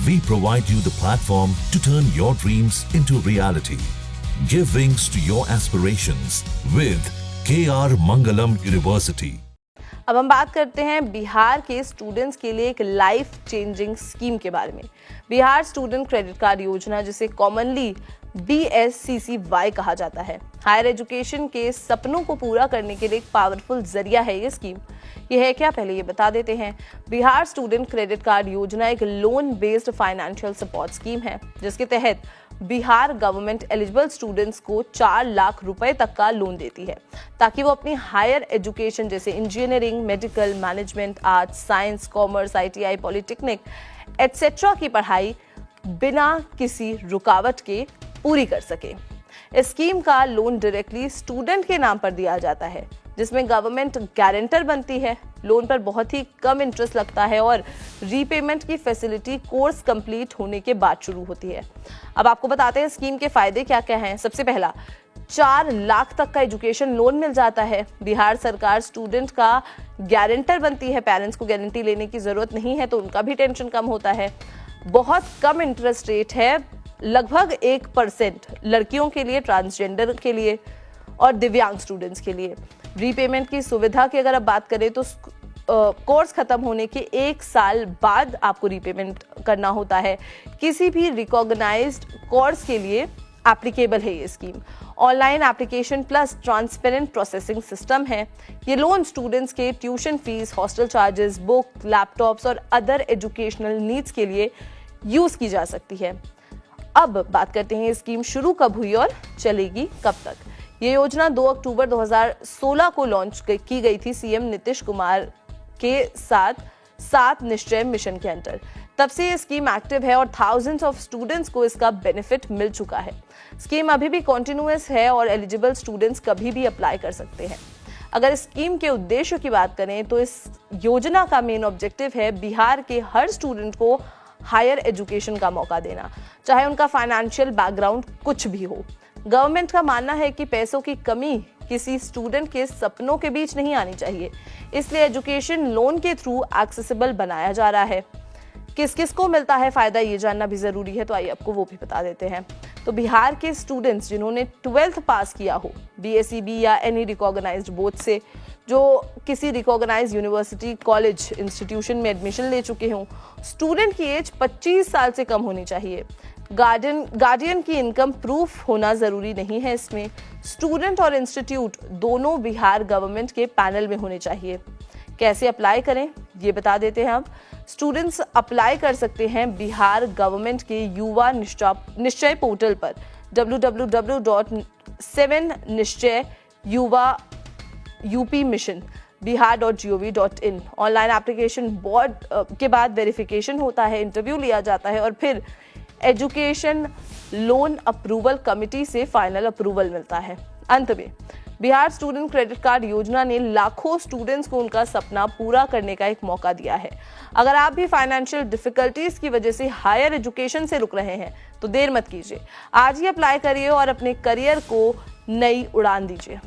We provide you the platform to turn your dreams into reality. Give wings to your aspirations with KR Mangalam University. अब हम बात करते हैं बिहार के students के लिए एक लाइफ चेंजिंग स्कीम के बारे में। बिहार स्टूडेंट क्रेडिट कार्ड योजना, जिसे कॉमनली BSCCY कहा जाता है, हायर एजुकेशन के सपनों को पूरा करने के लिए एक पावरफुल जरिया है। ये स्कीम ये है क्या, पहले ये बता देते हैं। बिहार स्टूडेंट क्रेडिट कार्ड योजना एक loan based financial support scheme है, जिसके तहत बिहार गवर्नमेंट एलिजिबल स्टूडेंट्स को 4 लाख रुपए तक का लोन देती है, ताकि वो अपनी हायर एजुकेशन जैसे engineering, medical, management, arts, science, commerce, ITI, polytechnic etcetera की पढ़ाई बिना किसी रुकावट के पूरी कर सके। इस स्कीम का लोन डायरेक्टली स्टूडेंट के नाम पर दिया जाता है, जिसमें गवर्नमेंट गारंटर बनती है। लोन पर बहुत ही कम इंटरेस्ट लगता है और रीपेमेंट की फैसिलिटी कोर्स कंप्लीट होने के बाद शुरू होती है। अब आपको बताते हैं स्कीम के फायदे क्या क्या हैं। सबसे पहला, 4 लाख तक का एजुकेशन लोन मिल जाता है। बिहार सरकार स्टूडेंट का गारंटर बनती है, पेरेंट्स को गारंटी लेने की जरूरत नहीं है, तो उनका भी टेंशन कम होता है। बहुत कम इंटरेस्ट रेट है, लगभग 1% लड़कियों के लिए, ट्रांसजेंडर के लिए और दिव्यांग स्टूडेंट्स के लिए। रीपेमेंट की सुविधा की अगर आप बात करें तो कोर्स खत्म होने के 1 साल बाद आपको रीपेमेंट करना होता है। किसी भी रिकॉग्नाइज्ड कोर्स के लिए एप्लीकेबल है ये scheme. Online application plus transparent processing system है। ये लोन स्टूडेंट्स के tuition fees, hostel charges, book, laptops और अदर एजुकेशनल नीड्स के लिए यूज की जा सकती है। अब बात करते हैं ये स्कीम शुरू कब हुई और चलेगी कब तक। ये योजना 2 अक्टूबर 2016 को लॉन्च की गई थी सीएम नीतीश कुमार के साथ 7 निश्चय मिशन के अंदर। तब से ये स्कीम एक्टिव है और थाउजेंड्स ऑफ स्टूडेंट्स को इसका बेनिफिट मिल चुका है। स्कीम अभी भी कॉन्टिन्यूअस है और एलिजिबल स्टूडेंट्स कभी भी अप्लाई कर सकते हैं। अगर इस स्कीम के उद्देश्य की बात करें तो इस योजना का मेन ऑब्जेक्टिव है बिहार के हर स्टूडेंट को हायर एजुकेशन का मौका देना, चाहे उनका फाइनेंशियल बैकग्राउंड कुछ भी हो। गवर्नमेंट का मानना है कि पैसों की कमी किसी स्टूडेंट के सपनों के बीच नहीं आनी चाहिए, इसलिए एजुकेशन लोन के थ्रू एक्सेसिबल बनाया जा रहा है। किस किस को मिलता है फायदा, ये जानना भी जरूरी है, तो आइए आपको वो भी बता देते हैं। तो बिहार के स्टूडेंट्स जिन्होंने 12th पास किया हो BSEB या एनी रिकॉग्नाइज्ड बोर्ड से, जो किसी रिकॉग्नाइज्ड यूनिवर्सिटी, कॉलेज, इंस्टीट्यूशन में एडमिशन ले चुके हों, स्टूडेंट की एज 25 साल से कम होनी चाहिए। गार्डियन की इनकम प्रूफ होना जरूरी नहीं है इसमें। स्टूडेंट और इंस्टीट्यूट दोनों बिहार गवर्नमेंट के पैनल में होने चाहिए। कैसे अप्लाई करें ये बता देते हैं। अब स्टूडेंट्स अप्लाई कर सकते हैं बिहार गवर्नमेंट के युवा निश्चय पोर्टल पर www.7nischay-yupa-mission-bihar.gov.in। ऑनलाइन एप्लीकेशन बोर्ड के बाद वेरिफिकेशन होता है, इंटरव्यू लिया जाता है और फिर एजुकेशन लोन अप्रूवल कमिटी से फाइनल अप्रूवल मिलता है। अंत में बिहार स्टूडेंट क्रेडिट कार्ड योजना ने लाखों स्टूडेंट्स को उनका सपना पूरा करने का एक मौका दिया है। अगर आप भी फाइनेंशियल डिफिकल्टीज की वजह से हायर एजुकेशन से रुक रहे हैं तो देर मत कीजिए, आज ही अप्लाई करिए और अपने करियर को नई उड़ान दीजिए।